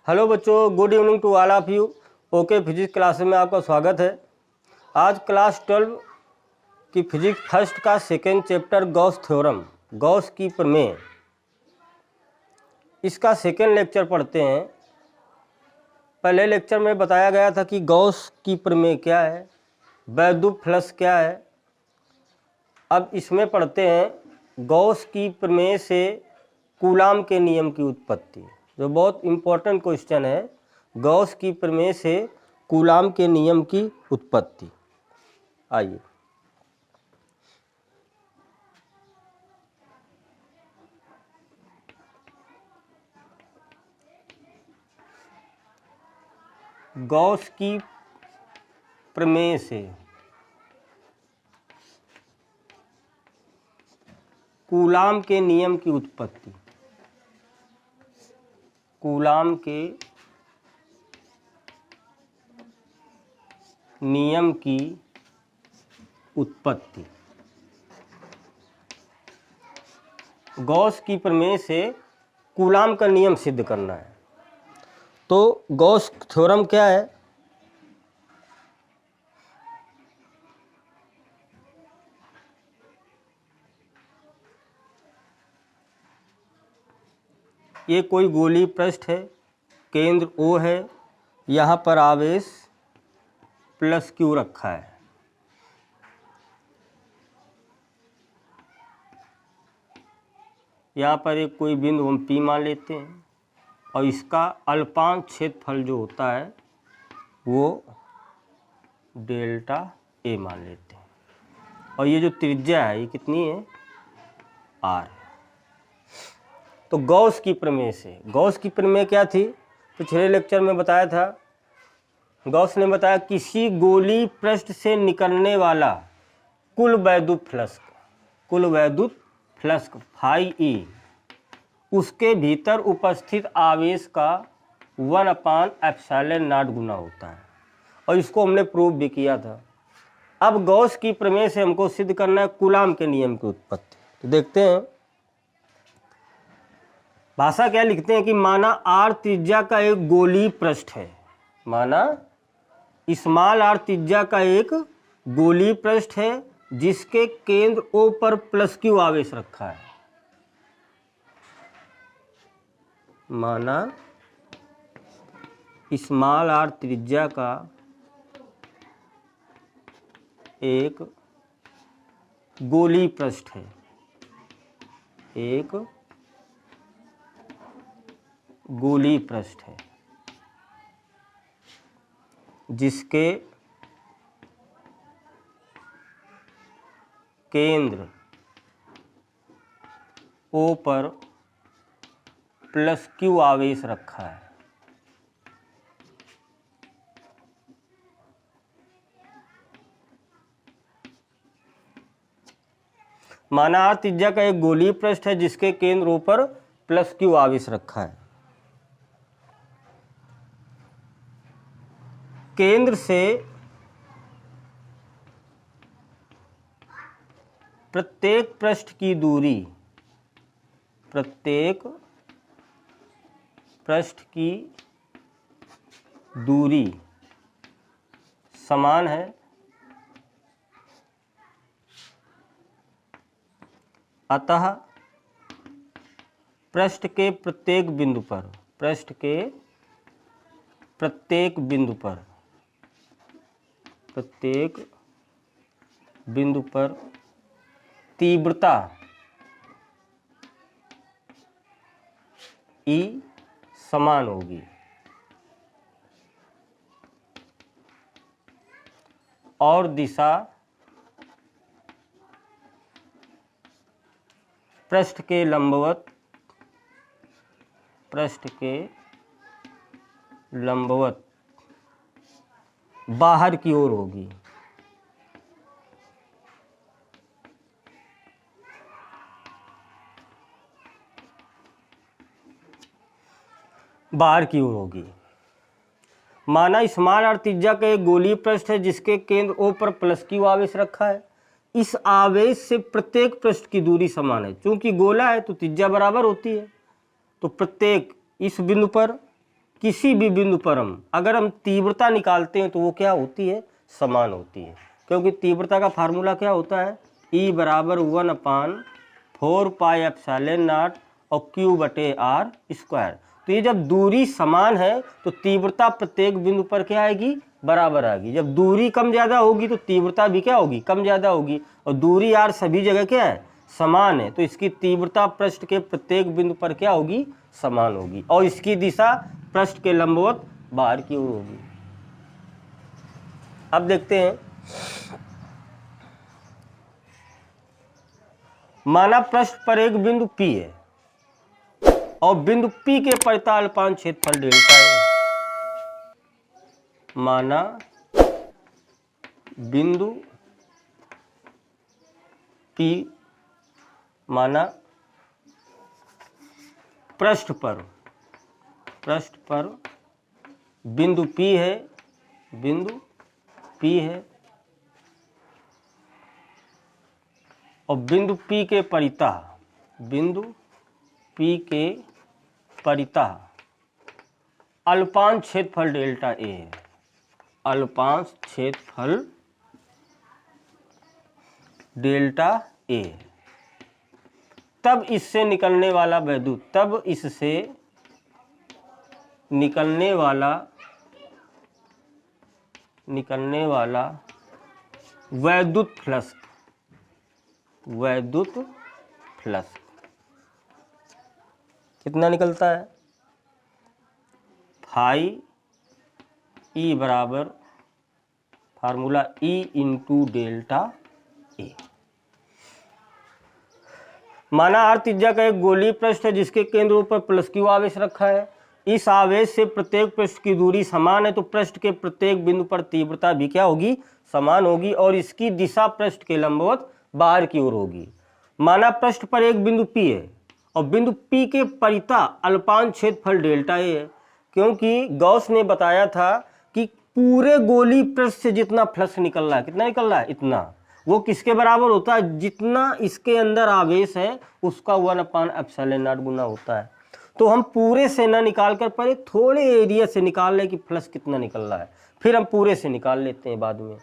Hello बच्चों, good evening to all of you. Okay physics class में आपका स्वागत है। आज क्लास 12 की फिजिक्स फर्स्ट का second chapter Gauss theorem, Gauss की प्रमेय, इसका सेकेंड लेक्चर पढ़ते हैं। पहले लेक्चर में बताया गया था कि गॉस की प्रमेय क्या है, वैद्युत फ्लक्स क्या है। अब इसमें पढ़ते हैं गॉस की प्रमेय से कूलाम के नियम की उत्पत्ति, जो बहुत इम्पोर्टेंट क्वेश्चन है। गॉस की प्रमेय से कूलाम के नियम की उत्पत्ति। आइए, गॉस की प्रमेय से कूलाम के नियम की उत्पत्ति। कूलाम के नियम की उत्पत्ति। गॉस की प्रमेय से कूलाम का नियम सिद्ध करना है। तो गॉस थ्योरम क्या है? ये कोई गोलीय पृष्ठ है, केंद्र O है, यहाँ पर आवेश प्लस Q रखा है। यहाँ पर एक कोई बिंदु हम P मान लेते हैं और इसका अल्पांश क्षेत्रफल जो होता है वो डेल्टा A मान लेते हैं। और ये जो त्रिज्या है ये कितनी है? R है। तो गॉस की प्रमेय से, गॉस की प्रमेय क्या थी? पिछले लेक्चर में बताया था। गॉस ने बताया किसी गोलीय पृष्ठ से निकलने वाला कुल वैद्युत फ्लक्स फाई ई, उसके भीतर उपस्थित आवेश का 1/ε0 गुना होता है। और इसको हमने प्रूव भी किया था। अब गॉस की प्रमेय से हमको सिद्ध करना है कूलाम के नियम की उत्पत्ति। तो देखते हैं भाषा क्या लिखते हैं कि माना R त्रिज्या का एक गोलीय पृष्ठ है। माना स्मॉल r त्रिज्या का एक गोलीय पृष्ठ है जिसके केंद्र O पर प्लस Q आवेश रखा है। माना स्मॉल r त्रिज्या का एक गोलीय पृष्ठ है, एक गोलीय पृष्ठ है जिसके केंद्र O पर प्लस Q आवेश रखा है। माना R त्रिज्या का एक गोलीय पृष्ठ है जिसके केंद्र O पर प्लस Q आवेश रखा है। केंद्र से प्रत्येक पृष्ठ की दूरी, प्रत्येक पृष्ठ की दूरी समान है। अतः पृष्ठ के प्रत्येक बिंदु पर, पृष्ठ के प्रत्येक बिंदु पर, प्रत्येक बिंदु पर तीव्रता E समान होगी और दिशा पृष्ठ के लंबवत, पृष्ठ के लंबवत बाहर की ओर होगी। बाहर की ओर होगी। माना स्मॉल r त्रिज्या का एक गोलीय पृष्ठ है जिसके केंद्र O पर प्लस Q आवेश रखा है। इस आवेश से प्रत्येक पृष्ठ की दूरी समान है। चूंकि गोला है तो त्रिज्या बराबर होती है। तो प्रत्येक इस बिंदु पर किसी भी बिंदु पर अगर हम तीव्रता निकालते हैं तो वो क्या होती है, समान होती है, क्योंकि तीव्रता का फार्मूला क्या होता है, E बराबर 1/4 पाई एप्सिलॉन नॉट और Q/r²। तो ये जब दूरी समान है तो तीव्रता प्रत्येक बिंदु पर क्या आएगी, बराबर आएगी। जब दूरी कम ज़्यादा होगी तो तीव्रता भी क्या होगी, कम ज़्यादा होगी। और दूरी r सभी जगह क्या है, समान है, तो इसकी तीव्रता पृष्ठ के प्रत्येक बिंदु पर क्या होगी, समान होगी। और इसकी दिशा पृष्ठ के लंबवत बाहर की ओर होगी। अब देखते हैं, माना पृष्ठ पर एक बिंदु P है और बिंदु P के परितः अल्पांश क्षेत्रफल डेल्टा है। माना बिंदु P, माना पृष्ठ पर बिंदु P है, बिंदु P है और बिंदु P के परितः अल्पांश क्षेत्रफल डेल्टा A है। अल्पांश क्षेत्रफल डेल्टा A, तब इससे निकलने वाला वैद्युत, तब इससे निकलने वाला वैद्युत फ्लक्स कितना निकलता है, फाई E बराबर formula E into delta A। माना r त्रिज्या का एक गोलीय पृष्ठ है जिसके केंद्र पर प्लस Q आवेश रखा है। इस आवेश से प्रत्येक पृष्ठ की दूरी समान है तो पृष्ठ के प्रत्येक बिंदु पर तीव्रता भी क्या होगी, समान होगी और इसकी दिशा पृष्ठ के लंबवत बाहर की ओर होगी। माना पृष्ठ पर एक बिंदु P है और बिंदु P के परितः अल्पांश क्षेत्रफल डेल्टा A है, क्योंकि गॉस ने बताया था कि पूरे गोलीय पृष्ठ से जितना फ्लक्स निकल रहा है, कितना निकल रहा है, इतना, वो किसके बराबर होता है, जितना इसके अंदर आवेश है उसका 1/ε0 गुना होता है। तो हम पूरे से ना निकाल कर पहले थोड़े एरिया से निकाल लें कि फ्लक्स कितना निकल रहा है, फिर हम पूरे से निकाल लेते हैं बाद में।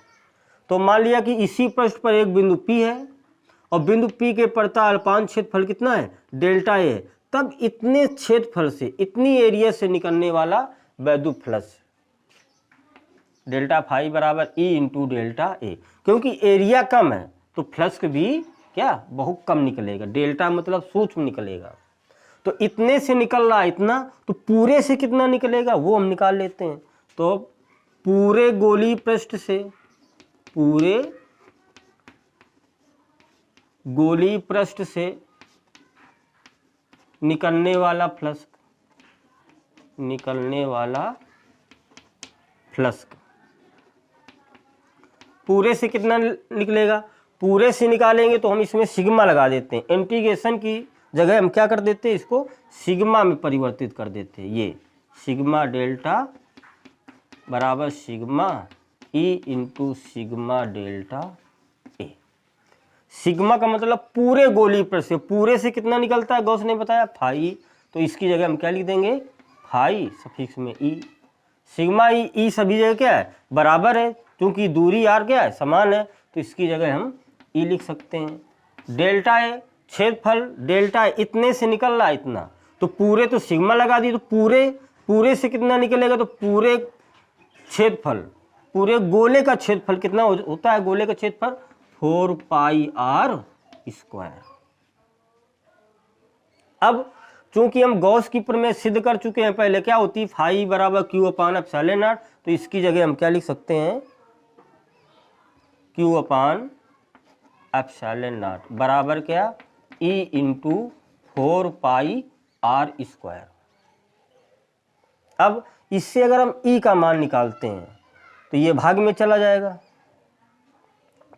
तो मान लिया कि इसी पृष्ठ पर एक बिंदु P है और बिंदु P के परितः अल्पांश क्षेत्रफल कितना है, डेल्टा A है, तब इतने क्षेत्रफल से, इतनी एरिया से निकलने वाला वैद्युत फ्लक्स डेल्टा फाई बराबर E इंटू डेल्टा A। क्योंकि एरिया कम है तो फ्लक्स भी क्या, बहुत कम निकलेगा, डेल्टा मतलब सूक्ष्म निकलेगा। तो इतने से निकल रहा इतना, तो पूरे से कितना निकलेगा वो हम निकाल लेते हैं। तो पूरे गोलीय पृष्ठ से निकलने वाला फ्लक्स पूरे से कितना निकलेगा, पूरे से निकालेंगे तो हम इसमें सिग्मा लगा देते हैं। इंटीग्रेशन की जगह हम क्या कर देते हैं, इसको सिग्मा में परिवर्तित कर देते हैं। ये सिग्मा डेल्टा बराबर sigma E into sigma delta A। Sigma का मतलब पूरे गोलीय पृष्ठ से, पूरे से कितना निकलता है गॉस ने बताया, फाई, तो इसकी जगह हम क्या लिख देंगे, फाई सफिक्स में E। सिग्मा E सभी जगह क्या है, बराबर है, क्योंकि दूरी r क्या है, समान है, तो इसकी जगह हम E लिख सकते हैं। डेल्टा A क्षेत्रफल, डेल्टा इतने से निकल रहा है इतना, तो पूरे तो सिग्मा लगा दी, तो पूरे से कितना निकलेगा, तो पूरे क्षेत्रफल, पूरे गोले का क्षेत्रफल कितना होता है, गोले का क्षेत्रफल 4 पाई r²। अब चूंकि हम गॉस की प्रमेय सिद्ध कर चुके हैं पहले, क्या होती है, फाई बराबर Q/ε0, तो इसकी जगह हम क्या लिख सकते हैं, Q/ε0 बराबर क्या, E इंटू 4 पाई r²। अब इससे अगर हम E का मान निकालते हैं तो ये भाग में चला जाएगा,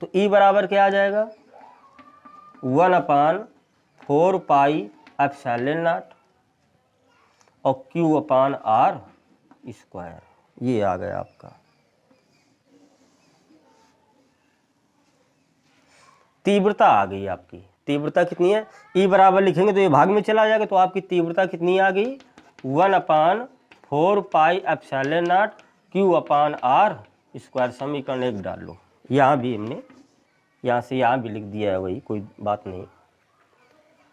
तो E बराबर क्या आ जाएगा, 1/4 पाई ε0 और Q/r²। ये आ गया आपका। तीव्रता आ गई आपकी, तीव्रता कितनी है, E बराबर लिखेंगे तो ये भाग में चला जाएगा, तो आपकी तीव्रता कितनी आ गई, 1/4 4 pi epsilon naught Q upon R square. समीकरण 1 डाल लो। यहाँ भी हमने यहाँ से यहाँ भी लिख दिया है, वही कोई बात नहीं।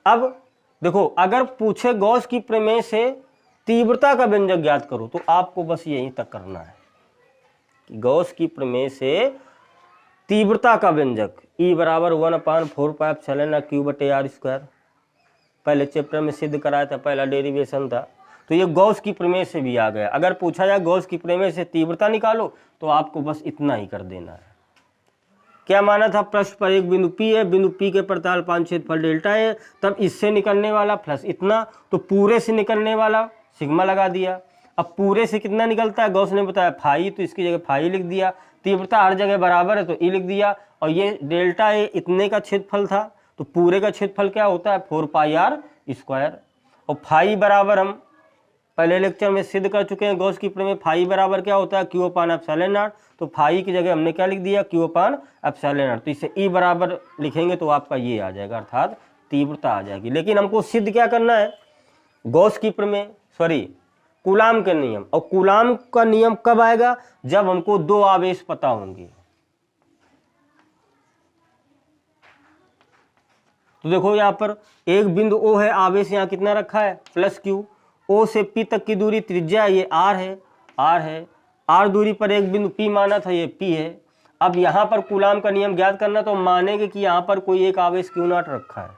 अब देखो, अगर पूछे गॉस की प्रमेय से तीव्रता का व्यंजक ज्ञात करो, तो आपको बस यहीं तक करना है कि गॉस की प्रमेय से तीव्रता का व्यंजक E बराबर 1/4 पाई एप्सिलॉन नॉट क्यू बटे आर स्क्वायर। पहले चैप्टर में सिद्ध कराया था, पहला डेरिवेशन था, तो ये गॉस की प्रमेय से भी आ गया। अगर पूछा जाए गॉस की प्रमेय से तीव्रता निकालो, तो आपको बस इतना ही कर देना है। क्या माना था? प्रश्न पर एक बिंदु P है, बिंदु P के प्रताल पान क्षेत्रफल डेल्टा है, तब इससे निकलने वाला प्लस इतना, तो पूरे से निकलने वाला सिग्मा लगा दिया। अब पूरे से कितना निकलता है? गॉस ने बताया फाई, तो इसकी जगह फाई लिख दिया। तीव्रता हर जगह बराबर है तो ई लिख दिया। और ये डेल्टा ए इतने का क्षेत्रफल था, तो पूरे का क्षेत्रफल क्या होता है? 4 पाई आर स्क्वायर। और फाई बराबर हम पहले लेक्चर में सिद्ध कर चुके हैं गॉस की प्रमेय। फाई बराबर क्या होता है? Q upon epsilon not. तो फाई की जगह हमने क्या लिख दिया? Q upon epsilon not. तो इसे ई बराबर लिखेंगे तो आपका ये आ जाएगा, अर्थात तीव्रता आ जाएगी। लेकिन हमको सिद्ध क्या करना है? गॉस की प्रमेय, सॉरी कूलाम का नियम। और कूलाम का नियम कब आएगा? जब हमको दो आवेश पता होंगे। तो देखो यहाँ पर एक बिंदु O है, आवेश यहाँ कितना रखा है? Plus Q. O से P तक की दूरी त्रिज्या ये R है। R दूरी पर एक बिंदु P माना था, ये P है। अब यहाँ पर कूलाम का नियम ज्ञात करना, तो मानेंगे कि यहाँ पर कोई एक आवेश Q नॉट रखा है।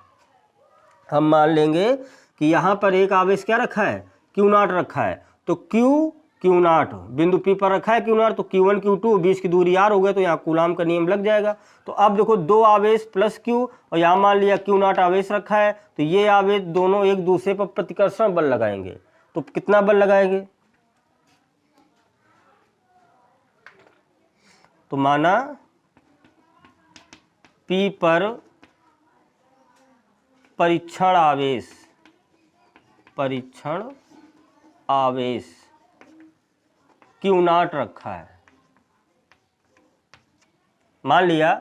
हम मान लेंगे कि यहाँ पर एक आवेश क्या रखा है? Q नॉट रखा है। तो Q नॉट बिंदु P पर रखा है Q नॉट, तो Q1 Q2 बीच की दूरी R हो गया, तो यहाँ कूलाम का नियम लग जाएगा। तो अब देखो दो आवेश प्लस Q, और यहाँ मान लिया Q नॉट आवेश रखा है, तो ये आवेश दोनों एक दूसरे पर प्रतिकर्षण बल लगाएंगे। तो कितना बल लगाएंगे? तो माना P पर परीक्षण आवेश Q नॉट रखा है। मान लिया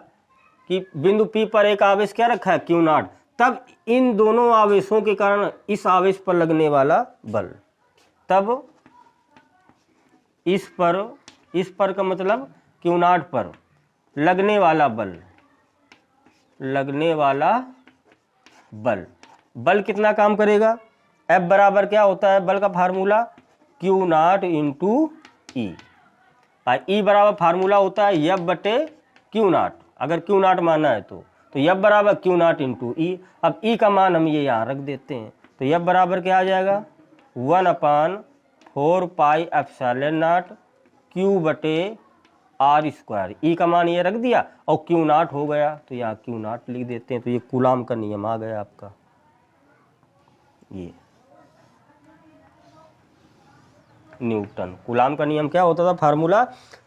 कि बिंदु P पर एक आवेश क्या रखा है? Q not. तब इन दोनों आवेशों के कारण इस आवेश पर लगने वाला बल, तब इस पर का मतलब Q नॉट पर लगने वाला बल कितना काम करेगा? F बराबर क्या होता है बल का फार्मूला? Q नॉट इंटू ई। ई बराबर फार्मूला होता है F बटे Q नॉट, अगर Q नॉट माना है तो F बराबर Q नॉट इंटू ई। अब ई का मान हम ये यहाँ रख देते हैं, तो F बराबर क्या आ जाएगा? 1/4 पाई एप्सिलॉन नॉट Q बटे आर स्क्वायर। ई का मान ये रख दिया और Q नॉट हो गया, तो यहाँ Q नॉट लिख देते हैं। तो ये कूलाम का नियम आ गया आपका। ये न्यूटन कूलाम का नियम क्या होता था? फार्मूला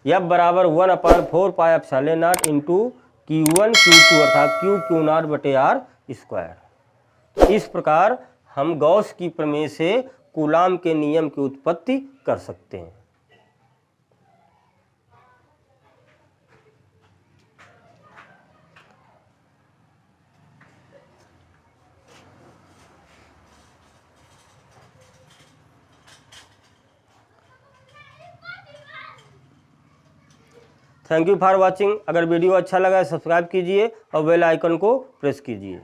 F बराबर 1/4 पाई epsilon not into Q1 Q2 अर्थात Q नॉट बटे आर स्क्वायर। इस प्रकार हम गॉस की प्रमेय से कूलाम के नियम की उत्पत्ति कर सकते हैं। Thank you for watching. अगर वीडियो अच्छा लगा है सब्सक्राइब कीजिए और बेल आइकन को प्रेस कीजिए।